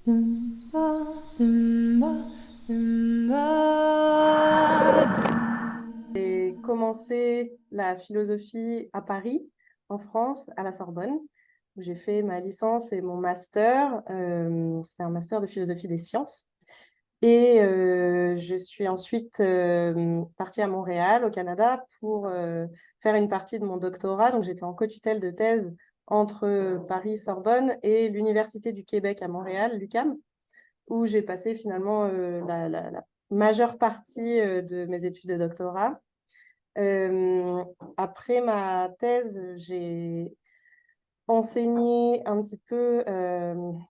J'ai commencé la philosophie à Paris, en France, à la Sorbonne, où j'ai fait ma licence et mon master. C'est un master de philosophie des sciences. Et je suis ensuite partie à Montréal, au Canada, pour faire une partie de mon doctorat. Donc, j'étais en co-tutelle de thèse entre Paris-Sorbonne et l'Université du Québec à Montréal, l'UQAM, où j'ai passé finalement la majeure partie de mes études de doctorat. Après ma thèse, j'ai enseigné un petit peu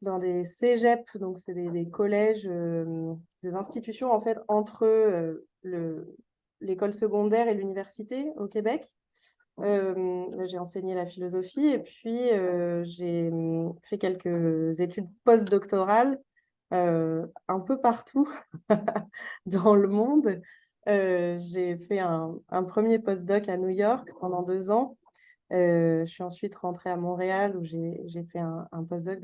dans des cégeps, donc c'est des collèges, des institutions en fait entre l'école secondaire et l'université au Québec. J'ai enseigné la philosophie et puis j'ai fait quelques études postdoctorales un peu partout dans le monde. J'ai fait un premier postdoc à New York pendant 2 ans. Je suis ensuite rentrée à Montréal où j'ai fait un postdoc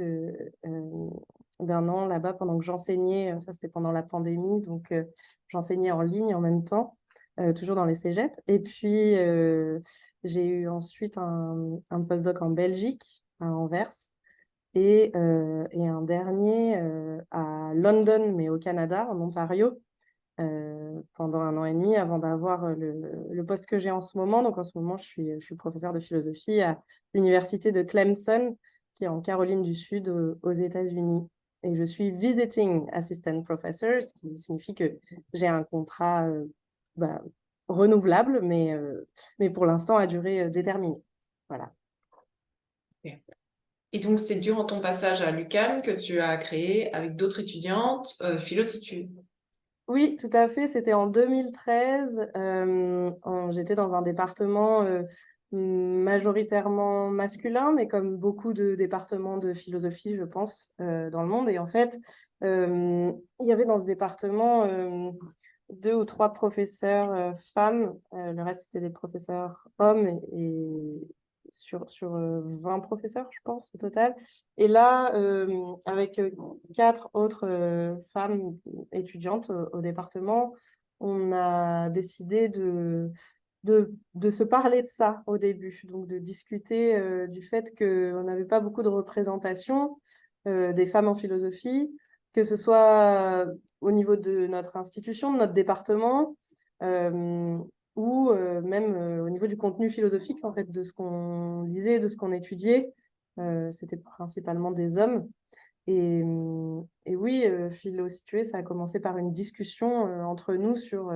d'un an là-bas pendant que j'enseignais. Ça, c'était pendant la pandémie, donc j'enseignais en ligne en même temps, toujours dans les cégeps. Et puis, j'ai eu ensuite un postdoc en Belgique, à Anvers, et un dernier à London, mais au Canada, en Ontario, pendant 1 an et demi avant d'avoir le poste que j'ai en ce moment. Donc en ce moment, je suis professeure de philosophie à l'université de Clemson, qui est en Caroline du Sud, aux États-Unis. Et je suis visiting assistant professor, ce qui signifie que j'ai un contrat bah, renouvelable, mais pour l'instant à durée déterminée. Voilà. Et donc, c'est durant ton passage à l'UQAM que tu as créé avec d'autres étudiantes Philositude. Oui, tout à fait. C'était en 2013. J'étais dans un département majoritairement masculin, mais comme beaucoup de départements de philosophie, je pense, dans le monde. Et en fait, il y avait dans ce département 2 ou 3 professeurs femmes. Le reste, c'était des professeurs hommes et sur 20 professeurs, je pense, au total. Et là, avec 4 autres femmes étudiantes au département, on a décidé de se parler de ça au début, donc de discuter du fait qu'on n'avait pas beaucoup de représentation des femmes en philosophie, que ce soit au niveau de notre institution, de notre département, euh, ou même au niveau du contenu philosophique, en fait, de ce qu'on lisait, de ce qu'on étudiait. C'était principalement des hommes. Et oui, Philo Situé, ça a commencé par une discussion entre nous sur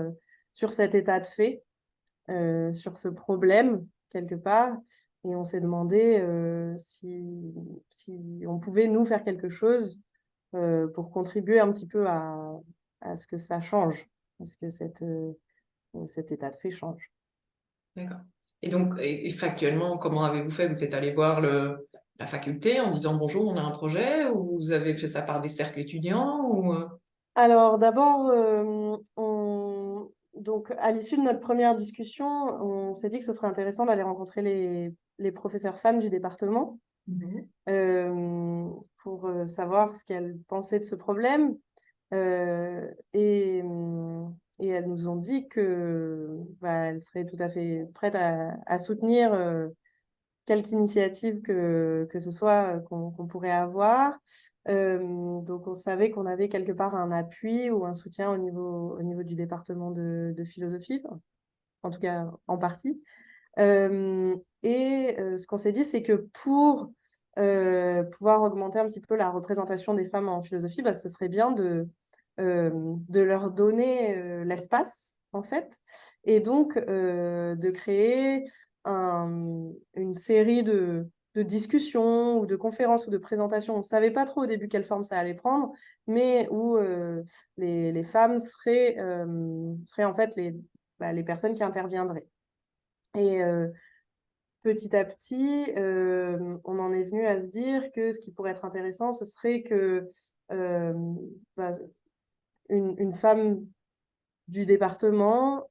cet état de fait, sur ce problème, quelque part. Et on s'est demandé si on pouvait, nous, faire quelque chose pour contribuer un petit peu à ce que ça change, à ce que cet état de fait change. D'accord. Et donc, et factuellement, comment avez-vous fait? Vous êtes allé voir la faculté en disant bonjour, on a un projet, ou vous avez fait ça par des cercles étudiants ou... Alors d'abord, donc à l'issue de notre première discussion, on s'est dit que ce serait intéressant d'aller rencontrer les professeurs femmes du département Mhm. euh, pour savoir ce qu'elles pensaient de ce problème. Euh, et, hum, et elles nous ont dit que elles seraient tout à fait prêtes à soutenir quelque initiative que ce soit qu'on pourrait avoir. Donc, on savait qu'on avait quelque part un appui ou un soutien au niveau du département de philosophie, en tout cas en partie. Ce qu'on s'est dit, c'est que pour pouvoir augmenter un petit peu la représentation des femmes en philosophie, ce serait bien de leur donner l'espace, en fait, et donc de créer une série de discussions ou de conférences ou de présentations. On ne savait pas trop au début quelle forme ça allait prendre, mais où les femmes seraient en fait les personnes qui interviendraient. Et petit à petit, on en est venu à se dire que ce qui pourrait être intéressant, ce serait que euh, bah, une femme du département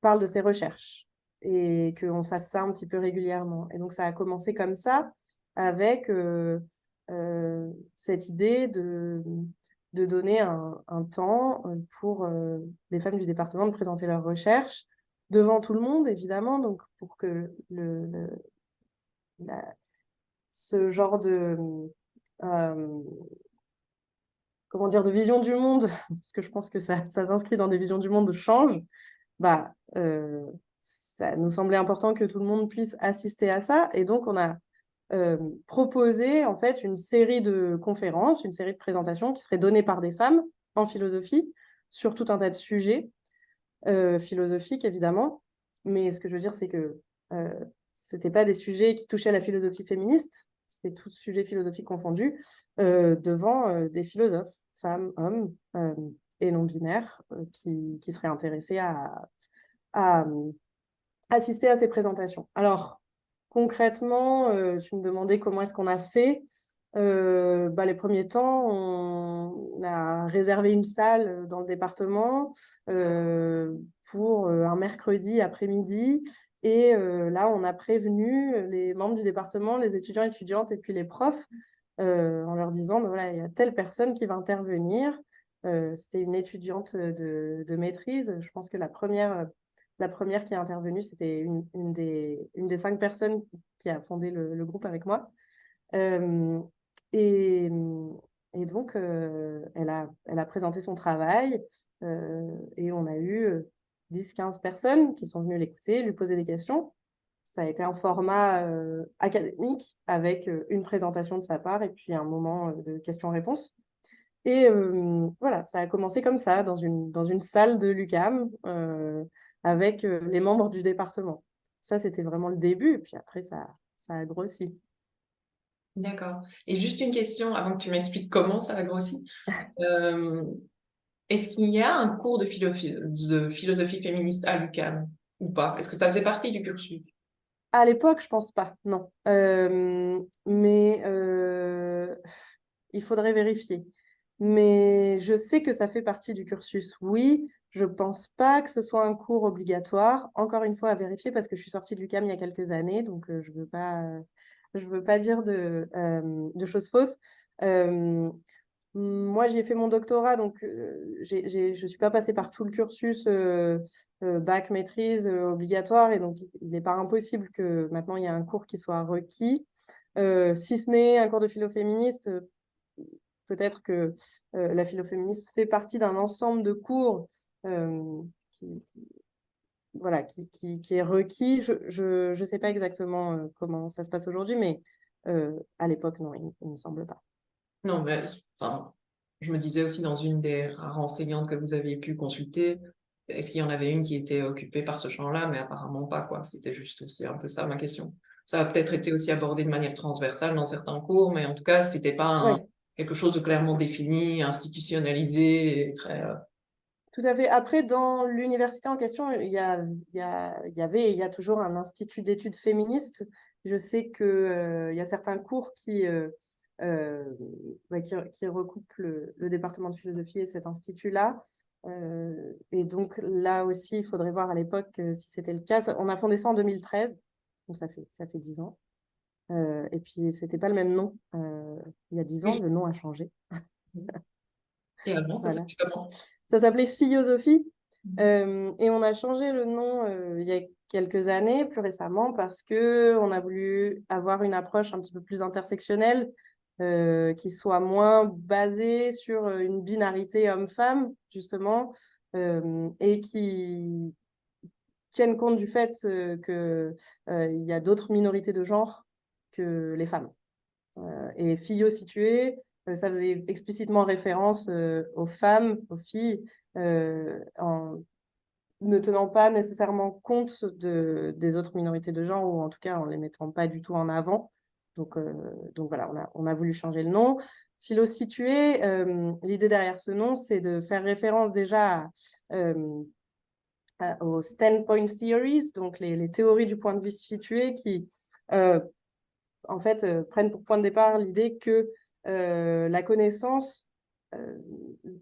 parle de ses recherches et qu'on fasse ça un petit peu régulièrement. Et donc, ça a commencé comme ça avec cette idée de donner un temps pour les femmes du département de présenter leurs recherches devant tout le monde, évidemment, donc pour que ce genre euh, comment dire, de vision du monde, parce que je pense que ça s'inscrit dans des visions du monde, change, bah, ça nous semblait important que tout le monde puisse assister à ça. Et donc, on a proposé en fait une série de conférences, une série de présentations qui seraient données par des femmes en philosophie sur tout un tas de sujets philosophiques, évidemment. Mais ce que je veux dire, c'est que c'était pas des sujets qui touchaient à la philosophie féministe, c'était tous sujets philosophiques confondus, devant des philosophes, femmes, hommes et non-binaires, qui seraient intéressés à assister à ces présentations. Alors, concrètement, tu me demandais comment est-ce qu'on a fait. Les premiers temps, on a réservé une salle dans le département pour un mercredi après-midi. Et là, on a prévenu les membres du département, les étudiants, étudiantes et puis les profs en leur disant, voilà, il y a telle personne qui va intervenir. C'était une étudiante de maîtrise. Je pense que la première qui est intervenue, c'était une des 5 personnes qui a fondé le groupe avec moi. Euh, et, et donc, elle a présenté son travail et on a eu 10-15 personnes qui sont venues l'écouter, lui poser des questions. Ça a été un format académique avec une présentation de sa part et puis un moment de questions-réponses. Et voilà, ça a commencé comme ça, dans une salle de l'UQAM, avec les membres du département. Ça, c'était vraiment le début, et puis après, ça a grossi. D'accord. Et juste une question avant que tu m'expliques comment ça a grossi. Euh, Est-ce qu'il y a un cours de philosophie féministe à l'UQAM ou pas? Est-ce que ça faisait partie du cursus? À l'époque, je pense pas, non. Mais il faudrait vérifier. Mais je sais que ça fait partie du cursus, oui. Je pense pas que ce soit un cours obligatoire. Encore une fois, à vérifier parce que je suis sortie de l'UQAM il y a quelques années, donc je veux pas dire de choses fausses. Moi, j'ai fait mon doctorat, donc je ne suis pas passée par tout le cursus bac, maîtrise obligatoire, et donc il n'est pas impossible que maintenant il y ait un cours qui soit requis. Si ce n'est un cours de philo féministe, peut-être que la philo féministe fait partie d'un ensemble de cours qui, voilà, qui est requis. Je ne sais pas exactement comment ça se passe aujourd'hui, mais à l'époque, non, il ne me semble pas. Non, mais enfin, je me disais aussi dans une des rares enseignantes que vous aviez pu consulter, est-ce qu'il y en avait une qui était occupée par ce champ-là? Mais apparemment pas, quoi. C'était juste aussi un peu ça ma question. Ça a peut-être été aussi abordé de manière transversale dans certains cours, mais en tout cas, c'était pas Oui. quelque chose de clairement défini, institutionnalisé et très. Tout à fait. Après, dans l'université en question, il y avait et il y a toujours un institut d'études féministes. Je sais qu'il y a certains cours euh, qui recoupent le département de philosophie et cet institut-là. Et donc là aussi, il faudrait voir à l'époque si c'était le cas. On a fondé ça en 2013, donc ça fait 10 ans. Et puis, c'était pas le même nom. Il y a 10 ans, Oui. le nom a changé. Et avant, ça Voilà. s'appelait comment? Ça s'appelait Philosophie. Et on a changé le nom il y a quelques années, plus récemment, parce que on a voulu avoir une approche un petit peu plus intersectionnelle, qui soit moins basée sur une binarité homme-femme, justement, et qui tienne compte du fait que il y a d'autres minorités de genre que les femmes. Et philo-situé, ça faisait explicitement référence aux femmes, aux filles, en ne tenant pas nécessairement compte des autres minorités de genre, ou en tout cas en les mettant pas du tout en avant. Donc voilà, on a voulu changer le nom. Philo-situé, l'idée derrière ce nom, c'est de faire référence déjà aux standpoint theories, donc les théories du point de vue situé qui en fait, prennent pour point de départ l'idée que la connaissance euh,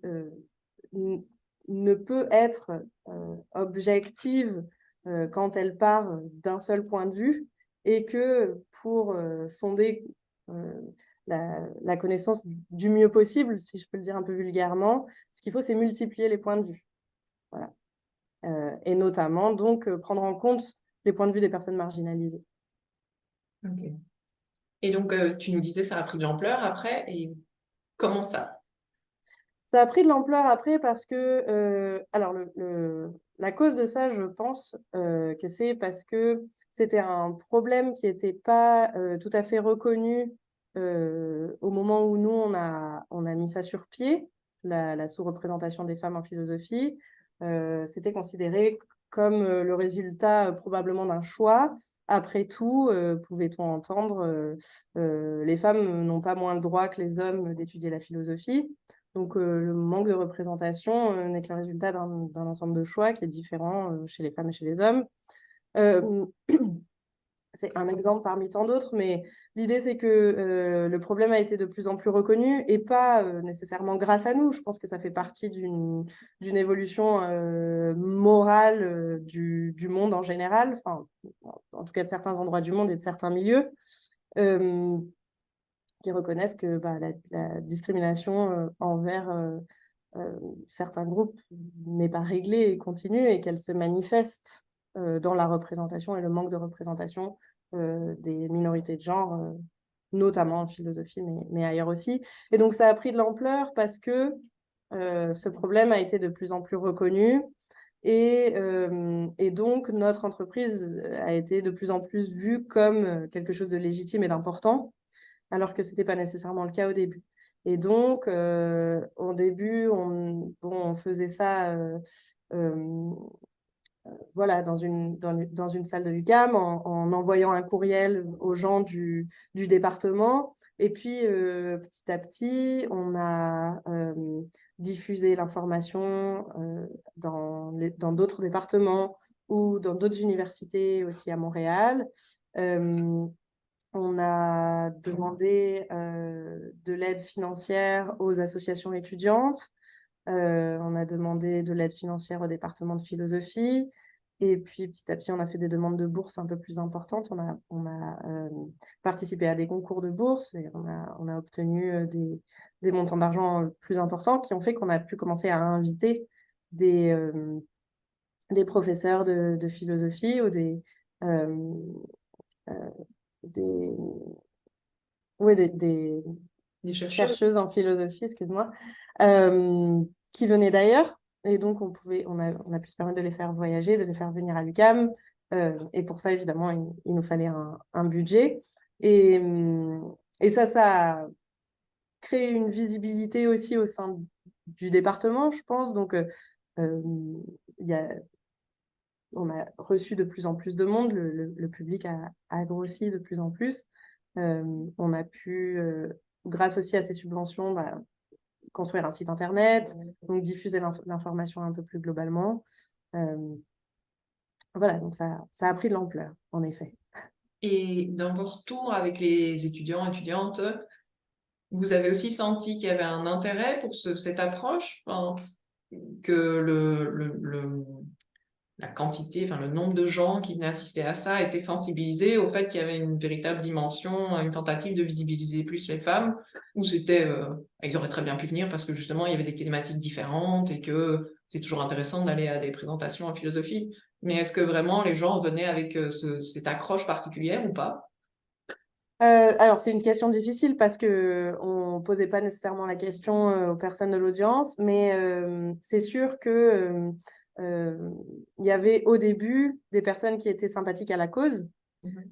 euh, ne peut être objective quand elle part d'un seul point de vue, et que pour fonder la connaissance du mieux possible, si je peux le dire un peu vulgairement. Ce qu'il faut, c'est multiplier les points de vue. Voilà. Et notamment, donc, prendre en compte les points de vue des personnes marginalisées. Ok. Et donc, tu nous disais, ça a pris de l'ampleur après, et comment ça? Ça a pris de l'ampleur après parce que, alors la cause de ça, je pense que c'est parce que c'était un problème qui n'était pas tout à fait reconnu au moment où nous, on a mis ça sur pied, la sous-représentation des femmes en philosophie. C'était considéré comme le résultat probablement d'un choix. Après tout, pouvait-on entendre, les femmes n'ont pas moins le droit que les hommes d'étudier la philosophie. Donc, le manque de représentation n'est que le résultat d'un ensemble de choix qui est différent chez les femmes et chez les hommes. Euh, c'est un exemple parmi tant d'autres, mais l'idée, c'est que le problème a été de plus en plus reconnu et pas nécessairement grâce à nous. Je pense que ça fait partie d'une évolution morale du monde en général, enfin, en tout cas de certains endroits du monde et de certains milieux. Qui reconnaissent que bah, la discrimination envers certains groupes n'est pas réglée et continue et qu'elle se manifeste dans la représentation et le manque de représentation des minorités de genre, notamment en philosophie, mais ailleurs aussi. Et donc ça a pris de l'ampleur parce que ce problème a été de plus en plus reconnu. Et donc, notre entreprise a été de plus en plus vue comme quelque chose de légitime et d'important alors que ce n'était pas nécessairement le cas au début. Et donc, au début, on faisait ça voilà, dans une salle de l'UQAM en envoyant un courriel aux gens du département. Et puis, petit à petit, on a diffusé l'information dans d'autres départements ou dans d'autres universités aussi à Montréal. On a demandé de l'aide financière aux associations étudiantes. On a demandé de l'aide financière au département de philosophie. Et puis, petit à petit, on a fait des demandes de bourse un peu plus importantes. On a participé à des concours de bourse et on a obtenu des montants d'argent plus importants qui ont fait qu'on a pu commencer à inviter des professeurs de philosophie ou euh, des, ouais, Des chercheuses? chercheuses en philosophie, excuse-moi, qui venaient d'ailleurs. Et donc, on a pu se permettre de les faire voyager, de les faire venir à l'UQAM. Et pour ça, évidemment, il nous fallait un budget. Et, ça a créé une visibilité aussi au sein du département, je pense. Donc, il y a, on a reçu de plus en plus de monde, le public a grossi de plus en plus. On a pu, grâce aussi à ces subventions, bah, construire un site internet, donc diffuser l'information un peu plus globalement. Voilà, donc ça a pris de l'ampleur, en effet. Et dans vos retours avec les étudiants, étudiantes, vous avez aussi senti qu'il y avait un intérêt pour cette approche, enfin, que la quantité, enfin le nombre de gens qui venaient assister à ça étaient sensibilisés au fait qu'il y avait une véritable dimension, une tentative de visibiliser plus les femmes, ou c'était, ils auraient très bien pu venir parce que justement il y avait des thématiques différentes et que c'est toujours intéressant d'aller à des présentations en philosophie. Mais est-ce que vraiment les gens venaient avec cette accroche particulière ou pas? Alors, c'est une question difficile parce que on posait pas nécessairement la question aux personnes de l'audience, mais c'est sûr que il y avait au début des personnes qui étaient sympathiques à la cause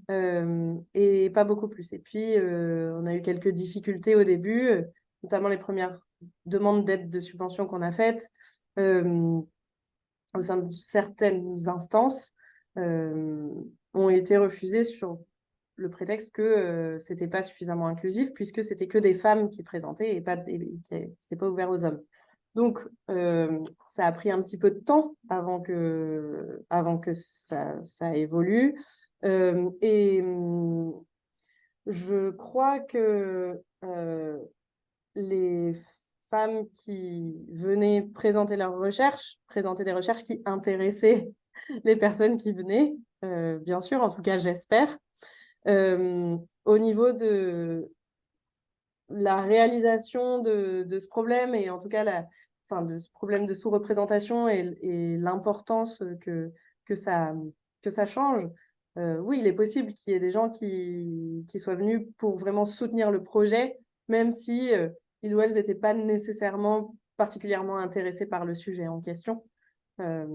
et pas beaucoup plus. Et puis, on a eu quelques difficultés au début, notamment les premières demandes d'aide de subvention qu'on a faites au sein de certaines instances ont été refusées sur le prétexte que c'était pas suffisamment inclusif puisque c'était que des femmes qui présentaient et c'était pas ouvert aux hommes. Donc ça a pris un petit peu de temps avant que ça évolue. Et je crois que les femmes qui venaient présenter leurs recherches, présenter des recherches qui intéressaient les personnes qui venaient, bien sûr, en tout cas j'espère. Au niveau la réalisation de ce problème et en tout cas de ce problème de sous-représentation et l'importance que ça, que ça change, oui, il est possible qu'il y ait des gens qui soient venus pour vraiment soutenir le projet, même si ils ou elles n'étaient pas nécessairement particulièrement intéressés par le sujet en question. Euh,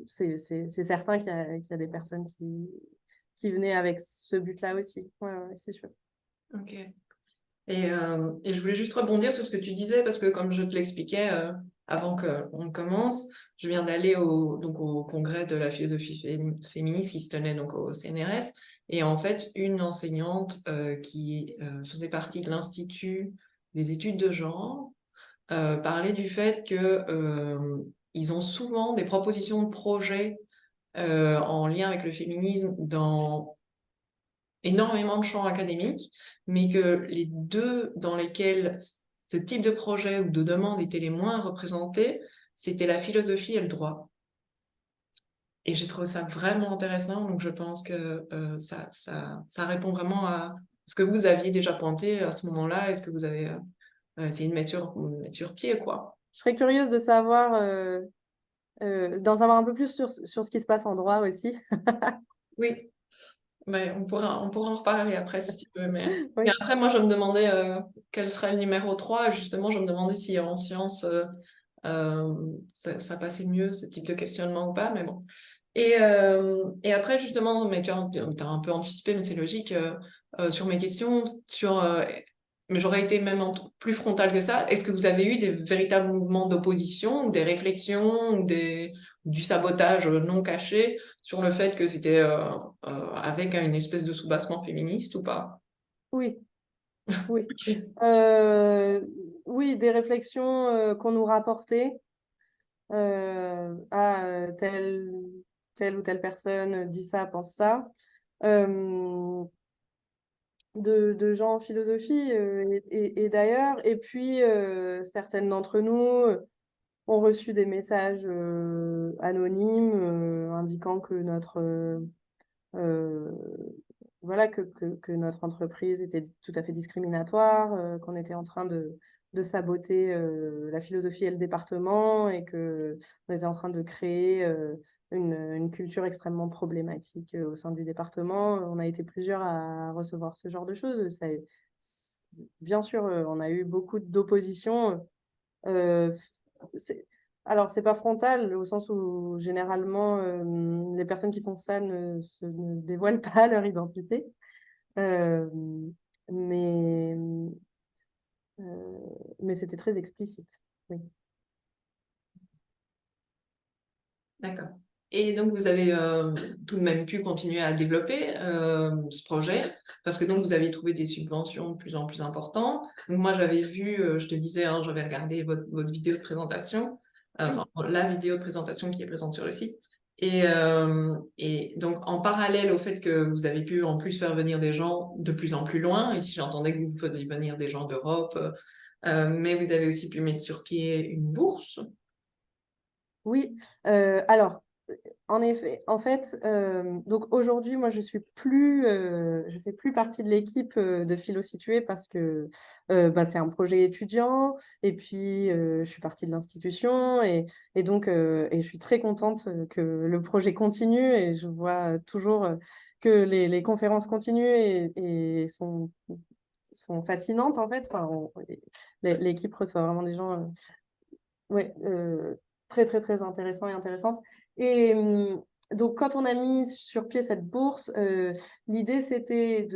c'est certain qu'il y a des personnes qui venaient avec ce but-là aussi. Ouais, ouais, c'est sûr. Ok. Et je voulais juste rebondir sur ce que tu disais, parce que comme je te l'expliquais avant qu'on commence, je viens d'aller donc au congrès de la philosophie féministe qui se tenait donc au CNRS. Et en fait, une enseignante qui faisait partie de l'Institut des études de genre parlait du fait que ils ont souvent des propositions de projets en lien avec le féminisme dans énormément de champs académiques, mais que les deux dans lesquels ce type de projet ou de demande étaient les moins représentés, c'était la philosophie et le droit. Et j'ai trouvé ça vraiment intéressant, donc je pense que ça répond vraiment à ce que vous aviez déjà pointé à ce moment-là, et ce que vous avez essayé de mettre sur pied, quoi. Je serais curieuse de savoir, d'en savoir un peu plus sur ce qui se passe en droit aussi. Oui, mais on pourra en reparler après si tu veux. Mais Oui. après, moi, je me demandais quel serait le numéro 3. Justement, je me demandais si en sciences, ça passait mieux, ce type de questionnement ou pas. Mais bon. Et après, justement, mais tu as un peu anticipé, mais c'est logique, sur mes questions, mais j'aurais été même plus frontale que ça. Est-ce que vous avez eu des véritables mouvements d'opposition, ou des réflexions, ou du sabotage non caché sur le fait que c'était avec une espèce de soubassement féministe ou pas? Oui, oui. Ok. Oui, des réflexions qu'on nous rapportait. Telle ou telle personne dit ça, pense ça. Euh, de gens en philosophie et d'ailleurs. Et puis, certaines d'entre nous ont reçu des messages anonymes indiquant que euh, voilà, que notre entreprise était tout à fait discriminatoire, qu'on était en train de saboter la philosophie et le département et qu'on était en train de créer une culture extrêmement problématique au sein du département. On a été plusieurs à recevoir ce genre de choses. Bien sûr, on a eu beaucoup d'opposition. Euh, c'est- alors, c'est pas frontal, au sens où généralement, les personnes qui font ça ne dévoilent pas leur identité. Euh, mais euh, mais c'était très explicite. Oui. D'accord. Et donc, vous avez tout de même pu continuer à développer ce projet, parce que donc vous avez trouvé des subventions de plus en plus importantes. Donc moi, j'avais vu, je te disais, hein, j'avais regardé votre vidéo de présentation, Oui. enfin la vidéo de présentation qui est présente sur le site. Et donc, en parallèle au fait que vous avez pu en plus faire venir des gens de plus en plus loin, ici j'entendais que vous faisiez venir des gens d'Europe, mais vous avez aussi pu mettre sur pied une bourse. Oui. Alors, en effet, en fait, donc aujourd'hui, moi, je fais plus partie de l'équipe de Philo Situé parce que bah, c'est un projet étudiant et puis je suis partie de l'institution et donc et je suis très contente que le projet continue et je vois toujours que les conférences continuent et sont fascinantes en fait. Enfin, l'équipe reçoit vraiment des gens ouais, très, très, très intéressant et intéressante. Et donc, quand on a mis sur pied cette bourse, l'idée, c'était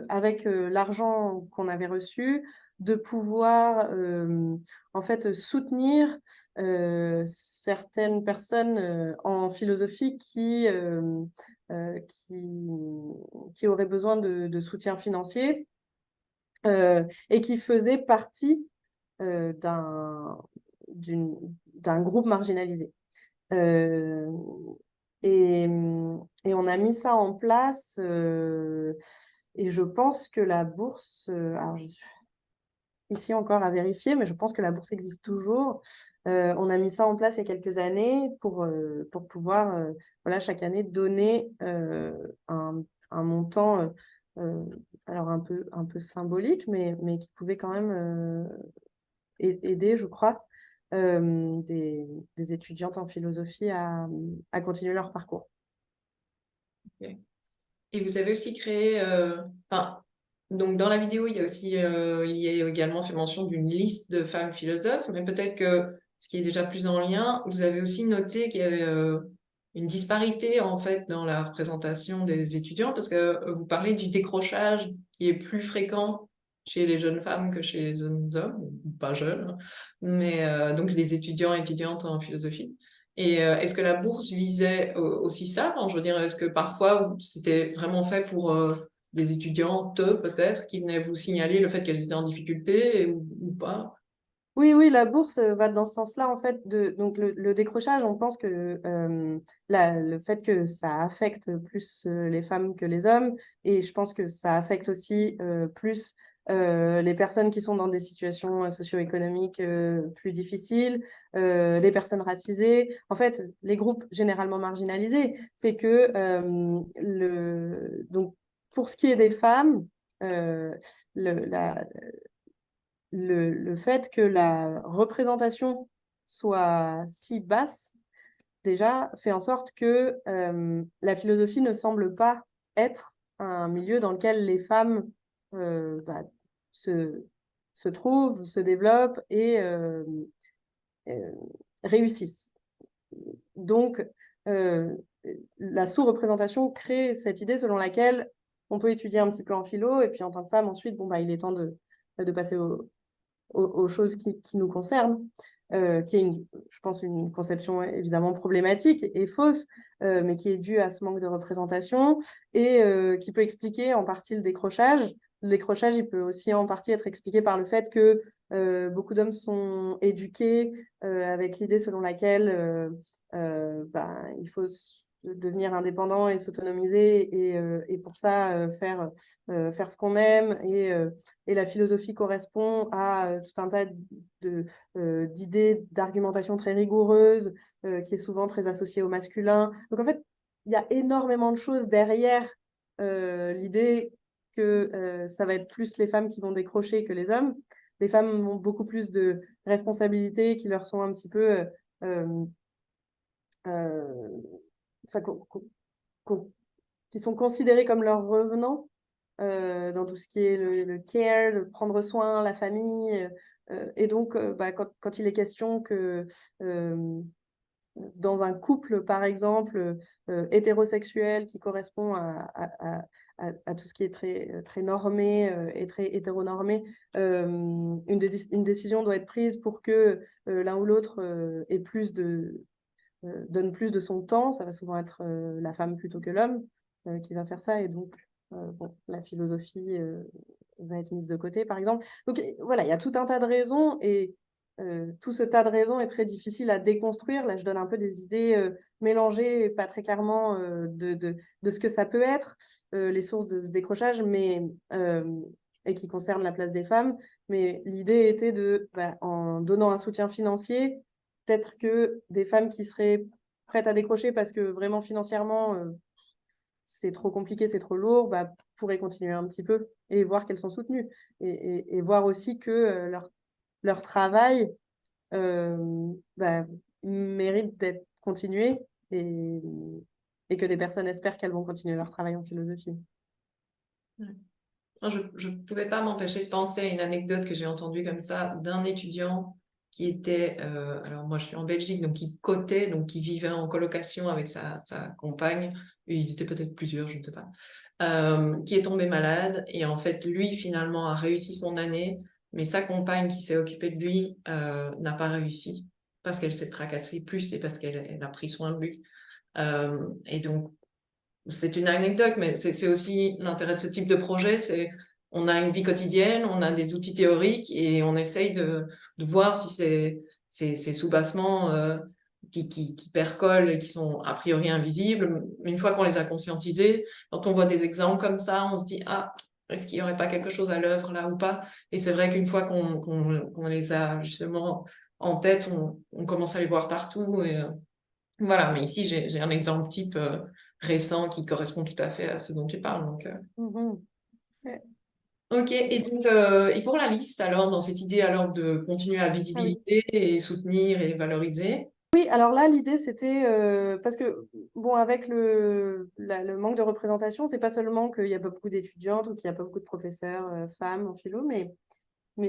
avec l'argent qu'on avait reçu, de pouvoir en fait soutenir certaines personnes en philosophie qui auraient besoin de soutien financier et qui faisaient partie euh, d'un d'une- d'un groupe marginalisé. Euh, et on a mis ça en place et je pense que la bourse, alors je suis ici encore à vérifier, mais je pense que la bourse existe toujours. On a mis ça en place il y a quelques années pour pouvoir voilà, chaque année donner un montant alors un peu symbolique, mais qui pouvait quand même aider, je crois, des étudiantes en philosophie à continuer leur parcours. Ok. Et vous avez aussi créé, enfin, donc dans la vidéo, il y a également fait mention d'une liste de femmes philosophes, mais peut-être que ce qui est déjà plus en lien, vous avez aussi noté qu'il y avait une disparité en fait dans la représentation des étudiants, parce que vous parlez du décrochage qui est plus fréquent chez les jeunes femmes que chez les jeunes hommes, ou pas jeunes, hein, mais donc les étudiants et étudiantes en philosophie. Et est-ce que la bourse visait aussi ça? Enfin, je veux dire, est-ce que parfois c'était vraiment fait pour des étudiantes peut-être qui venaient vous signaler le fait qu'elles étaient en difficulté ou pas? Oui, oui, la bourse va dans ce sens-là, en fait. Donc, le décrochage, on pense que le fait que ça affecte plus les femmes que les hommes, et je pense que ça affecte aussi plus les personnes qui sont dans des situations socio-économiques plus difficiles, les personnes racisées, en fait, les groupes généralement marginalisés. C'est que, donc, pour ce qui est des femmes, le, la, le fait que la représentation soit si basse, déjà, fait en sorte que la philosophie ne semble pas être un milieu dans lequel les femmes bah, se, se trouvent, se développent et euh, réussissent. Donc, euh, la sous-représentation crée cette idée selon laquelle on peut étudier un petit peu en philo et puis en tant que femme, ensuite, bon, bah, il est temps de passer aux choses qui nous concernent, qui est, je pense, une conception évidemment problématique et fausse, mais qui est due à ce manque de représentation et qui peut expliquer en partie le décrochage. Le décrochage, il peut aussi en partie être expliqué par le fait que beaucoup d'hommes sont éduqués avec l'idée selon laquelle ben, il faut devenir indépendant et s'autonomiser et pour ça faire ce qu'on aime et la philosophie correspond à tout un tas d'idées, d'argumentation très rigoureuse, qui est souvent très associée au masculin. Donc en fait, il y a énormément de choses derrière l'idée que ça va être plus les femmes qui vont décrocher que les hommes. Les femmes ont beaucoup plus de responsabilités qui leur sont un petit peu euh, enfin, qui sont considérées comme leurs revenants dans tout ce qui est le care, le prendre soin, la famille. Et donc, bah, quand il est question que dans un couple, par exemple, hétérosexuel qui correspond à tout ce qui est très normé et très hétéronormé, une décision doit être prise pour que l'un ou l'autre ait donne plus de son temps. Ça va souvent être la femme plutôt que l'homme qui va faire ça. Et donc, bon, la philosophie va être mise de côté, par exemple. Donc voilà, il y a tout un tas de raisons et tout ce tas de raisons est très difficile à déconstruire. Là, je donne un peu des idées mélangées, pas très clairement de ce que ça peut être, les sources de ce décrochage, et qui concernent la place des femmes. Mais l'idée était bah, en donnant un soutien financier, peut-être que des femmes qui seraient prêtes à décrocher parce que vraiment financièrement, c'est trop compliqué, c'est trop lourd, bah, pourraient continuer un petit peu et voir qu'elles sont soutenues. Et voir aussi que leur travail bah, mérite d'être continué et, et que des personnes espèrent qu'elles vont continuer leur travail en philosophie. Je ne pouvais pas m'empêcher de penser à une anecdote que j'ai entendue comme ça d'un étudiant qui était, alors moi je suis en Belgique, donc qui cotait, donc qui vivait en colocation avec sa compagne, ils étaient peut-être plusieurs, je ne sais pas, qui est tombé malade et en fait lui finalement a réussi son année, mais sa compagne qui s'est occupée de lui n'a pas réussi parce qu'elle s'est tracassée plus et parce qu'elle a pris soin de lui. Et donc c'est une anecdote, mais c'est aussi l'intérêt de ce type de projet, c'est on a une vie quotidienne, on a des outils théoriques et on essaye de voir si ces sous-bassements qui percolent et qui sont a priori invisibles, une fois qu'on les a conscientisés, quand on voit des exemples comme ça, on se dit, ah, est-ce qu'il n'y aurait pas quelque chose à l'œuvre là ou pas? Et c'est vrai qu'une fois qu'on les a justement en tête, on commence à les voir partout. Et, voilà, mais ici j'ai un exemple type récent qui correspond tout à fait à ce dont tu parles. Donc, Mhm. Ouais. Ok, et donc, et pour la liste, alors, dans cette idée alors de continuer à Ah oui. visibiliser et soutenir et valoriser, Oui, alors là, l'idée, c'était parce que, bon, avec le manque de représentation, c'est pas seulement qu'il n'y a pas beaucoup d'étudiantes ou qu'il n'y a pas beaucoup de professeurs femmes en philo, mais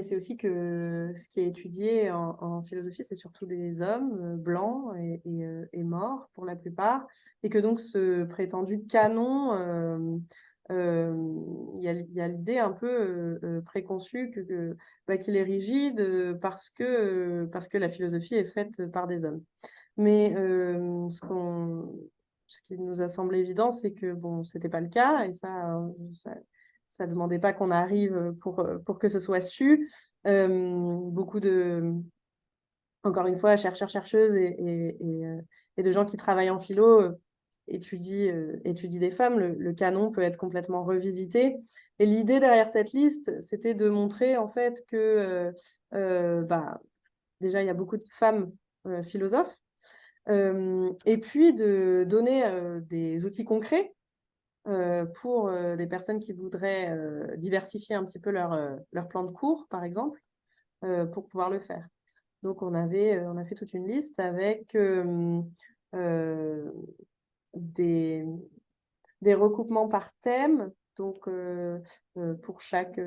c'est aussi que ce qui est étudié en philosophie, c'est surtout des hommes blancs et morts pour la plupart, et que donc ce prétendu canon, il y a l'idée un peu préconçue bah, qu'il est rigide parce que la philosophie est faite par des hommes. Mais ce qui nous a semblé évident, c'est que bon, c'était pas le cas, et ça demandait pas qu'on arrive pour que ce soit su. Beaucoup encore une fois, chercheurs, chercheuses et de gens qui travaillent en philo étudient des femmes. Le canon peut être complètement revisité. Et l'idée derrière cette liste, c'était de montrer en fait que bah, déjà, il y a beaucoup de femmes philosophes, et puis de donner des outils concrets pour des personnes qui voudraient diversifier un petit peu leur plan de cours, par exemple, pour pouvoir le faire. Donc, on a fait toute une liste avec euh, des, des recoupements par thème. Donc, pour chaque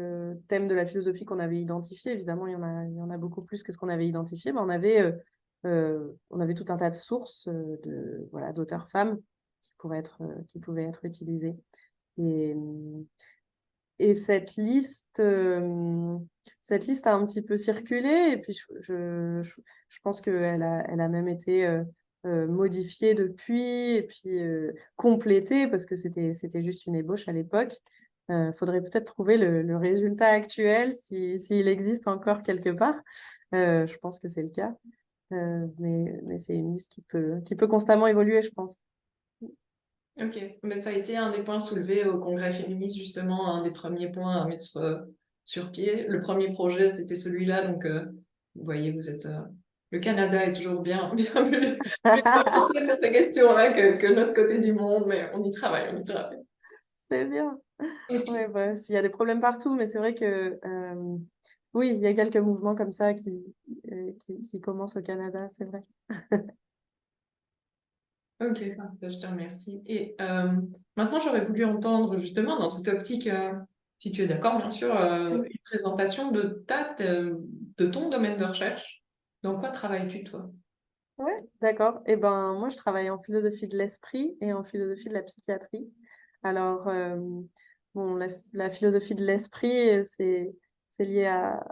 thème de la philosophie qu'on avait identifié, évidemment, il y en a beaucoup plus que ce qu'on avait identifié, mais on avait tout un tas de sources voilà, d'auteurs femmes qui pouvaient être utilisées. Et, et cette liste a un petit peu circulé, et puis je pense qu'elle a même été modifiée depuis, et puis complétée, parce que c'était juste une ébauche à l'époque. Faudrait peut-être trouver le résultat actuel, s'il existe encore quelque part. Je pense que c'est le cas. Mais c'est une liste qui peut constamment évoluer, je pense. ok, mais ça a été un des points soulevés au congrès féministe, justement, un des premiers points à mettre sur pied. Le premier projet, c'était celui-là, donc vous voyez, le Canada est toujours bien, bien plus avancé sur ces questions-là que l'autre côté du monde, mais on y travaille, on y travaille. C'est bien. Ok. Ouais, bref, il y a des problèmes partout, mais c'est vrai que oui, il y a quelques mouvements comme ça qui commencent au Canada, c'est vrai. Ok, parfait, je te remercie. Et maintenant, j'aurais voulu entendre justement dans cette optique, si tu es d'accord, bien sûr, Mm. une présentation de ton domaine de recherche. Dans quoi travailles-tu, toi? Ouais, d'accord. Eh ben, moi, je travaille en philosophie de l'esprit et en philosophie de la psychiatrie. Alors, bon, la philosophie de l'esprit, c'est lié à,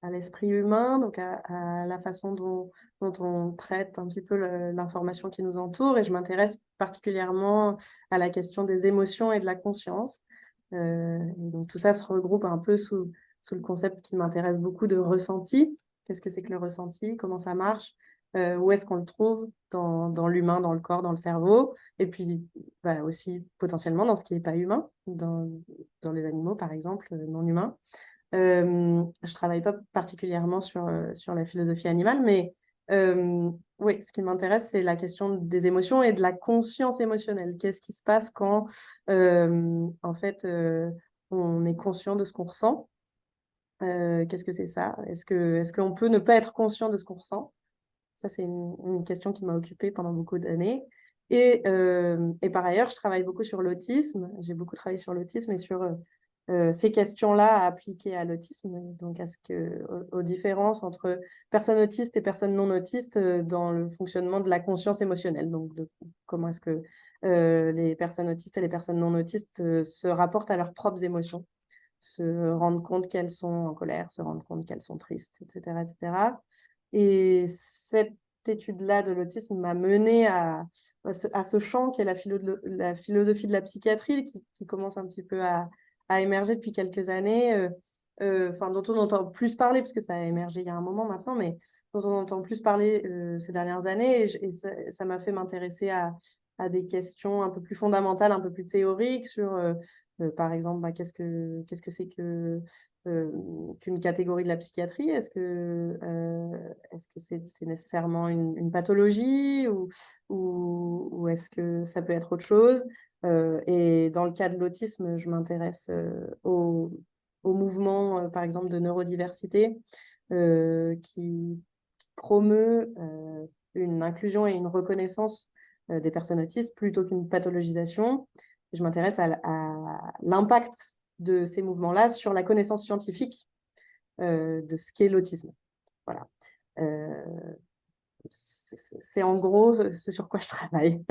à l'esprit humain, donc à la façon dont on traite un petit peu l'information qui nous entoure. Et je m'intéresse particulièrement à la question des émotions et de la conscience. Et donc, tout ça se regroupe un peu sous le concept qui m'intéresse beaucoup de ressenti. Qu'est-ce que c'est que le ressenti? Comment ça marche? Où est-ce qu'on le trouve dans l'humain, dans le corps, dans le cerveau, et puis bah, aussi potentiellement dans ce qui n'est pas humain, dans les animaux par exemple, non humains. Je travaille pas particulièrement sur la philosophie animale, mais oui, ce qui m'intéresse, c'est la question des émotions et de la conscience émotionnelle. Qu'est-ce qui se passe quand, en fait, on est conscient de ce qu'on ressent? Qu'est-ce que c'est ça? Est-ce qu'on peut ne pas être conscient de ce qu'on ressent? Ça, c'est une question qui m'a occupée pendant beaucoup d'années. Et par ailleurs, je travaille beaucoup sur l'autisme. J'ai beaucoup travaillé sur l'autisme et sur ces questions-là appliquées à l'autisme, donc aux différences entre personnes autistes et personnes non autistes dans le fonctionnement de la conscience émotionnelle. Donc, comment est-ce que les personnes autistes et les personnes non autistes se rapportent à leurs propres émotions, se rendre compte qu'elles sont en colère, se rendre compte qu'elles sont tristes, etc., etc. Et cette étude-là de l'autisme m'a menée à ce champ qui est la philosophie de la psychiatrie, qui commence un petit peu à émerger depuis quelques années, enfin, dont on entend plus parler, parce que ça a émergé il y a un moment maintenant, mais dont on entend plus parler ces dernières années. Et ça m'a fait m'intéresser à des questions un peu plus fondamentales, un peu plus théoriques sur Par exemple, qu'est-ce que c'est qu'une catégorie de la psychiatrie? Est-ce que c'est nécessairement une pathologie ou est-ce que ça peut être autre chose? Et dans le cas de l'autisme, je m'intéresse au mouvement, par exemple, de neurodiversité qui promeut une inclusion et une reconnaissance des personnes autistes plutôt qu'une pathologisation. Je m'intéresse à l'impact de ces mouvements-là sur la connaissance scientifique de ce qu'est l'autisme. Voilà. C'est en gros ce sur quoi je travaille.